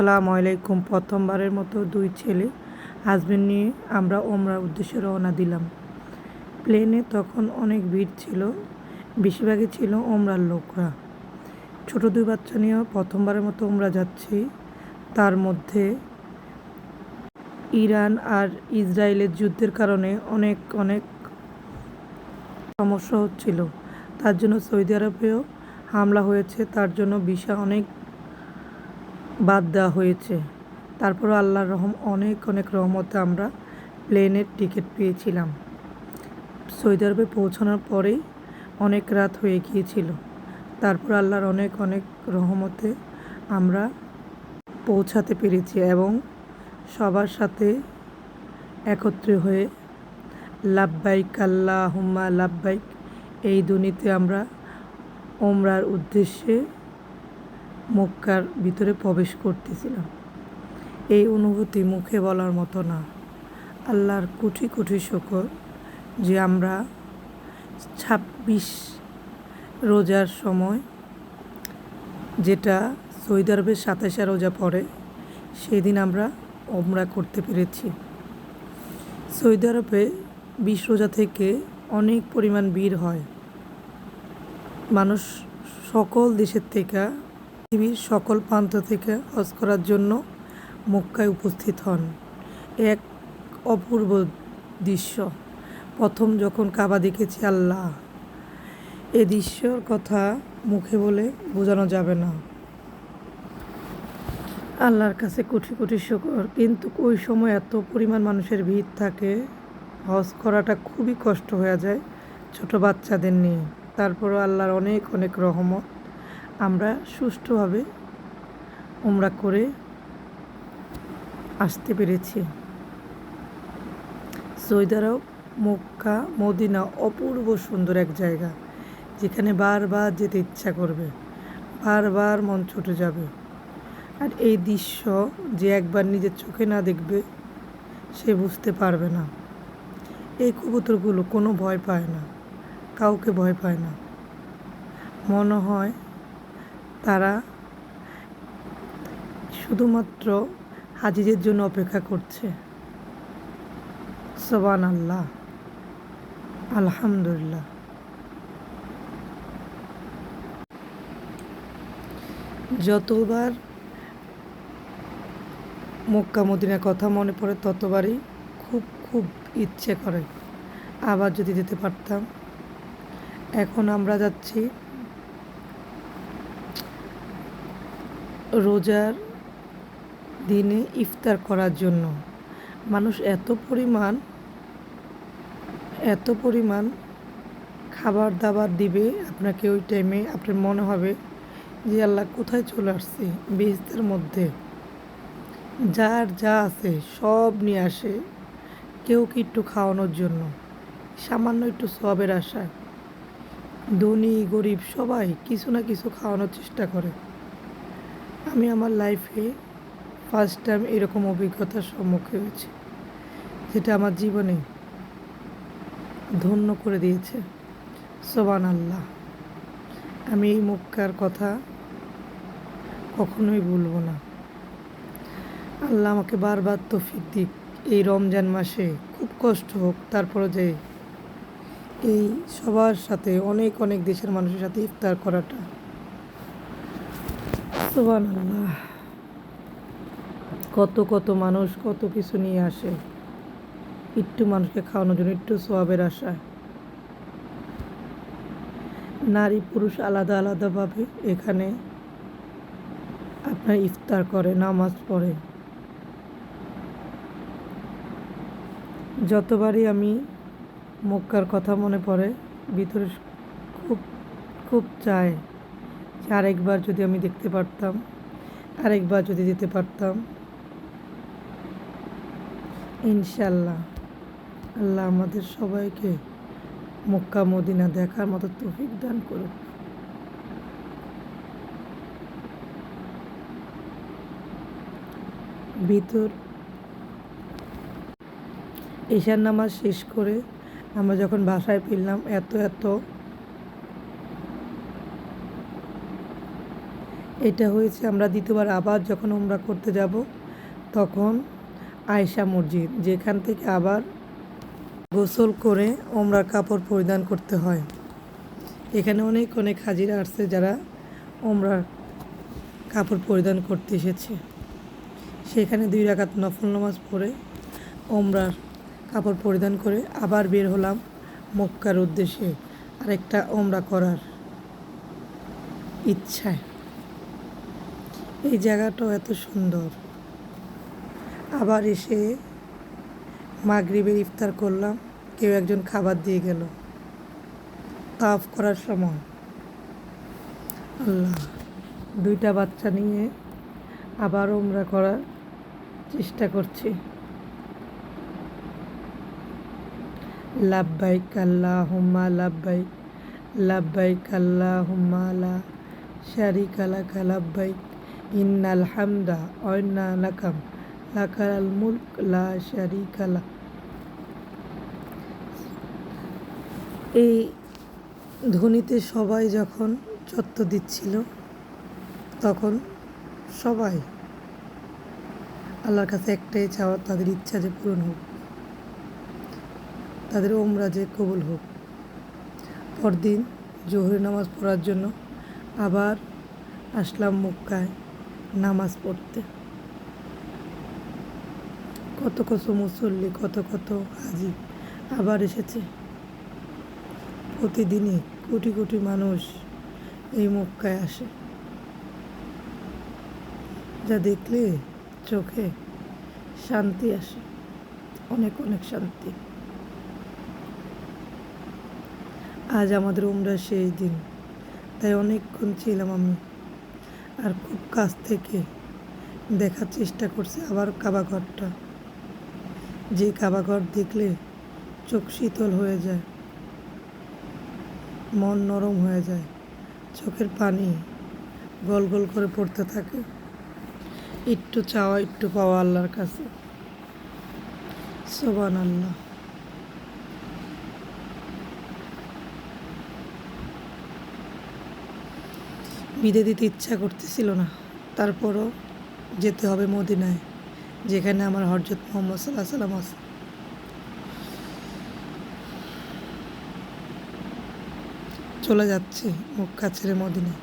আসসালামু আলাইকুম। প্রথমবারের মতো দুই ছেলে হাজবেন্ড নিয়ে আমরা ওমরার উদ্দেশ্যে রওনা দিলাম। প্লেনে তখন অনেক ভিড় ছিল, বেশিরভাগই ছিল ওমরার লোকরা। ছোট দুই বাচ্চা নিয়েও প্রথমবারের মতো ওমরা যাচ্ছি। তার মধ্যে ইরান আর ইসরায়েলের যুদ্ধের কারণে অনেক সমস্যা হচ্ছিল। তার জন্য সৌদি আরবেও হামলা হয়েছে, তার জন্য ভিসা অনেক বাদ দেওয়া হয়েছে। তারপরও আল্লাহর অনেক রহমতে আমরা প্লেনের টিকিট পেয়েছিলাম। সৌদি আরবে পৌঁছানোর পরেই অনেক রাত হয়ে গিয়েছিল। তারপর আল্লাহর অনেক রহমতে আমরা পৌঁছাতে পেরেছি এবং সবার সাথে একত্রে হয়ে লাব্বাইক আল্লাহুম্মা লাব্বাইক এই ধ্বনিতে আমরা ওমরার উদ্দেশ্যে মক্কার ভিতরে প্রবেশ করতেছিলাম। এই অনুভূতি মুখে বলার মতো না। আল্লাহর কোটি শুকর যে আমরা 26 রোজার সময়, যেটা সৌদি আরবের 27 রোজা পড়ে, সেদিন আমরা ওমরা করতে পেরেছি। সৌদি আরবে 20 রোজা থেকে অনেক পরিমাণ ভিড় হয়। মানুষ সকল দেশের থেকে, পৃথিবীর সকল প্রান্ত থেকে হজ করার জন্য মক্কায় উপস্থিত হন। এক অপূর্ব দৃশ্য। প্রথম যখন কাবা দেখেছি, আল্লাহ, এ দৃশ্যর কথা মুখে বলে বোঝানো যাবে না। আল্লাহর কাছে কোটি শুকর। কিন্তু ওই সময় এত পরিমাণ মানুষের ভিড় থাকে, হজ করাটা খুবই কষ্ট হয়ে যায় ছোট বাচ্চাদের নিয়ে। তারপরও আল্লাহর অনেক রহমত, আমরা সুষ্ঠুভাবে ওমরা করে আসতে পেরেছি। সৌদি আরব, মক্কা, মদিনা অপূর্ব সুন্দর এক জায়গা, যেখানে বারবার যেতে ইচ্ছা করবে, বারবার মন ছুটে যাবে। আর এই দৃশ্য যে একবার নিজের চোখে না দেখবে সে বুঝতে পারবে না। এই কবুতরগুলো কোনো ভয় পায় না, কাউকে ভয় পায় না। মনে হয় তারা শুধুমাত্র হাজিদের জন্য অপেক্ষা করছে। সুবহানাল্লাহ, আলহামদুলিল্লাহ। যতবার মক্কা মদিনার কথা মনে পড়ে ততবারই খুব ইচ্ছে করে আবার যদি যেতে পারতাম। এখন আমরা যাচ্ছি রোজার দিনে ইফতার করার জন্য। মানুষ এত পরিমাণ খাবার দাবার দিবে আপনাকে, ওই টাইমে আপনার মনে হবে যে আল্লাহ কোথায় চলে আসছে। বেহেশতের মধ্যে যার যা আছে সব নিয়ে আসে, কেউ কি একটু খাওয়ানোর জন্য, সামান্য একটু সওয়াবের আশায়। ধনী গরিব সবাই কিছু না কিছু খাওয়ানোর চেষ্টা করে। আমি আমার লাইফে ফার্স্ট টাইম এরকম অভিজ্ঞতার সম্মুখীন হয়েছি, যেটা আমার জীবনে ধন্য করে দিয়েছে। সুবহানাল্লাহ। আমি এই মক্কার কথা কখনোই ভুলব না। আল্লাহ আমাকে বারবার তৌফিক দিক, এই রমজান মাসে খুব কষ্ট হোক, তারপরে যে এই সবার সাথে অনেক দেশের মানুষের সাথে ইফতার করাটা। সুবহানাল্লাহ। কত মানুষ কত কিছু নিয়ে আসে একটু মানুষকে খাওয়ানোর জন্য, একটু সওয়াবের আশায়। নারী পুরুষ আলাদাভাবে এখানে আপনার ইফতার করে, নামাজ পড়ে। যতবারই আমি মক্কার কথা মনে পড়ে ভিতরে খুব চায় যে আরেকবার যদি আমি দেখতে পারতাম, আরেকবার যদি যেতে পারতাম। ইনশাল্লাহ আল্লাহ আমাদের সবাইকে মক্কা মদিনা দেখার মতো তৌফিক দান করুক। ভিতর ঈশার নামাজ শেষ করে আমরা যখন বাসায় ফিরলাম, এটা হয়েছে আমরা দ্বিতীয়বার আবার যখন উমরা করতে যাব তখন আয়েশা মসজিদ, যেখান থেকে আবার গোসল করে উমরার কাপড় পরিধান করতে হয়। এখানে অনেক অনেক হাজিরা আসছে যারা উমরার কাপড় পরিধান করতে এসেছে। সেখানে 2 রাকাত নফল নামাজ পড়ে উমরার কাপড় পরিধান করে আবার বের হলাম মক্কার উদ্দেশ্যে আরেকটা উমরা করার ইচ্ছায়। এই জায়গাটাও এত সুন্দর। আবার এসে মাগরিবের ইফতার করলাম, কেউ একজন খাবার দিয়ে গেল তাওয়াফ করার সময়। আল্লাহ, 2টা বাচ্চা নিয়ে আবার উমরা করার চেষ্টা করছি। লাব্বাইক আল্লাহুম্মা লাব্বাইক, লাব্বাইক আল্লাহুম্মা লা শারিকা লাক লাব্বাইক, ইন্নাল হামদা ওয়া নি'মাতাক লাকাল মুলক লা শারিকা লাক। এই ধ্বনিতে সবাই যখন চত্বর দিচ্ছিল তখন সবাই আল্লাহর কাছে একটাই চাওয়া, তাদের ইচ্ছা যে পূরণ হোক, তাদের উমরা যে কবুল হোক। পরদিন জোহরের নামাজ পড়ার জন্য আবার আসলাম মক্কায় নামাজ পড়তে। কত কত মুসল্লি, কত কত হাজি আবার এসেছে। প্রতিদিনই কোটি কোটি মানুষ এই মক্কায় আসে, যা দেখলে চোখে শান্তি আসে, অনেক অনেক শান্তি। আজ আমাদের উমরার শেষ দিন, তাই অনেকক্ষণ ছিলাম আমি, আর খুব কাছ থেকে দেখার চেষ্টা করছি আবার কাবাঘরটা। যে কাবাঘর দেখলে চোখ শীতল হয়ে যায়, মন নরম হয়ে যায়, চোখের পানি গল গল করে পড়তে থাকে। একটু চাওয়া একটু পাওয়া আল্লাহর কাছে। সুবহানাল্লাহ। বিদায় দিতে ইচ্ছা করতেছিল না, তারপরও যেতে হবে মদিনায়, যেখানে আমার হযরত মুহাম্মদ সাল্লাল্লাহু আলাইহি ওয়াসাল্লাম আছে। চলে যাচ্ছি মক্কা ছেড়ে মদিনায়।